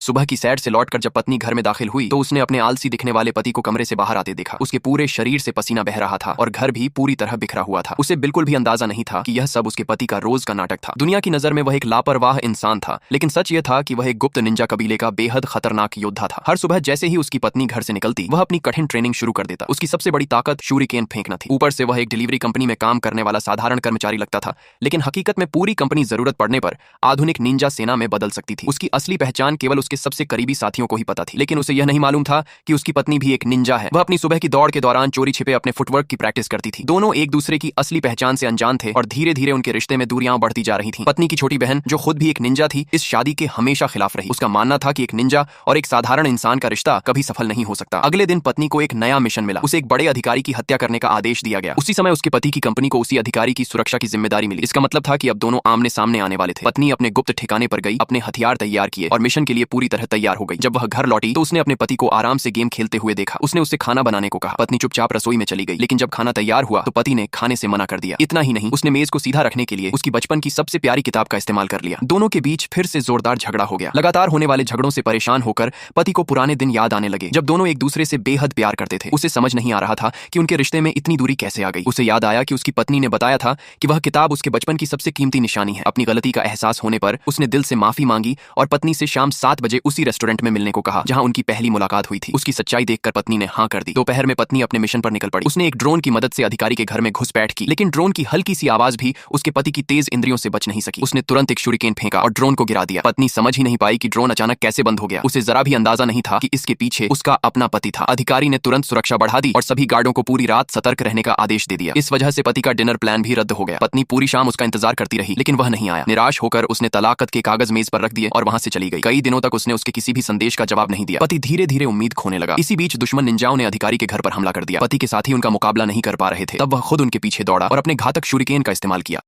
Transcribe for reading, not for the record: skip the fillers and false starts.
सुबह की सैर से लौटकर जब पत्नी घर में दाखिल हुई तो उसने अपने आलसी दिखने वाले पति को कमरे से बाहर आते देखा। उसके पूरे शरीर से पसीना बह रहा था और घर भी पूरी तरह बिखरा हुआ था। उसे बिल्कुल भी अंदाजा नहीं था कि यह सब उसके पति का रोज का नाटक था। दुनिया की नजर में वह एक लापरवाह इंसान था, लेकिन सच यह था कि वह एक गुप्त निंजा कबीले का बेहद खतरनाक योद्धा था। हर सुबह जैसे ही उसकी पत्नी घर से निकलती वह अपनी कठिन ट्रेनिंग शुरू कर देता। उसकी सबसे बड़ी ताकत शूरिकेन फेंकना थी। ऊपर से वह एक डिलीवरी कंपनी में काम करने वाला साधारण कर्मचारी लगता था, लेकिन हकीकत में पूरी कंपनी जरूरत पड़ने पर आधुनिक निंजा सेना में बदल सकती थी। उसकी असली पहचान केवल उसके सबसे करीबी साथियों को ही पता थी, लेकिन उसे यह नहीं मालूम था कि उसकी पत्नी भी एक निंजा है। वह अपनी सुबह की दौड़ के दौरान चोरी छिपे अपने फुटवर्क की प्रैक्टिस करती थी। दोनों एक दूसरे की असली पहचान से अनजान थे और धीरे धीरे उनके रिश्ते में दूरियां बढ़ती जा रही थीं। पत्नी की छोटी बहन, जो खुद भी एक निंजा थी, इस शादी के हमेशा खिलाफ रही। उसका मानना था कि एक निंजा और एक साधारण इंसान का रिश्ता कभी सफल नहीं हो सकता। अगले दिन पत्नी को एक नया मिशन मिला। उसे एक बड़े अधिकारी की हत्या करने का आदेश दिया गया। उसी समय उसके पति की कंपनी को उसी अधिकारी की सुरक्षा की जिम्मेदारी मिली। इसका मतलब था कि अब दोनों आमने सामने आने वाले थे। पत्नी अपने गुप्त ठिकाने पर गई, अपने हथियार तैयार किए और मिशन के लिए पूरी तरह तैयार हो गई। जब वह घर लौटी तो उसने अपने पति को आराम से गेम खेलते हुए देखा। उसने उससे खाना बनाने को कहा। पत्नी चुपचाप रसोई में चली गई, लेकिन जब खाना तैयार हुआ तो पति ने खाने से मना कर दिया। इतना ही नहीं, उसने मेज को सीधा रखने के लिए उसकी बचपन की सबसे प्यारी किताब का इस्तेमाल कर लिया। दोनों के बीच फिर से जोरदार झगड़ा हो गया। लगातार होने वाले झगड़ों से परेशान होकर पति को पुराने दिन याद आने लगे, जब दोनों एक दूसरे से बेहद प्यार करते थे। उसे समझ नहीं आ रहा था कि उनके रिश्ते में इतनी दूरी कैसे आ गई। उसे याद आया कि उसकी पत्नी ने बताया था कि वह किताब उसके बचपन की सबसे कीमती निशानी है। अपनी गलती का एहसास होने पर उसने दिल से माफी मांगी और पत्नी से शाम 7 बजे उसी रेस्टोरेंट में मिलने को कहा जहां उनकी पहली मुलाकात हुई थी। उसकी सच्चाई देखकर पत्नी ने हाँ कर दी। दोपहर में पत्नी अपने मिशन पर निकल पड़ी। उसने एक ड्रोन की मदद से अधिकारी के घर में घुसपैठ की, लेकिन ड्रोन की हल्की सी आवाज भी उसके पति की तेज इंद्रियों से बच नहीं सकी। उसने तुरंत एक शूरिकेन फेंका और ड्रोन को गिरा दिया। पत्नी समझ ही नहीं पाई कि ड्रोन अचानक कैसे बंद हो गया। उसे जरा भी अंदाजा नहीं था कि इसके पीछे उसका अपना पति था। अधिकारी ने तुरंत सुरक्षा बढ़ा दी और सभी गार्डों को पूरी रात सतर्क रहने का आदेश दे दिया। इस वजह से पति का डिनर प्लान भी रद्द हो गया। पत्नी पूरी शाम उसका इंतजार करती रही, लेकिन वह नहीं आया। निराश होकर उसने तलाकत के कागज मेज पर रख दिए और वहां से चली गई। कई दिनों तक उसने उसके किसी भी संदेश का जवाब नहीं दिया। पति धीरे धीरे उम्मीद खोने लगा। इसी बीच दुश्मन निंजाओं ने अधिकारी के घर पर हमला कर दिया। पति के साथी उनका मुकाबला नहीं कर पा रहे थे। तब वह खुद उनके पीछे दौड़ा और अपने घातक शूरिकेन का इस्तेमाल किया।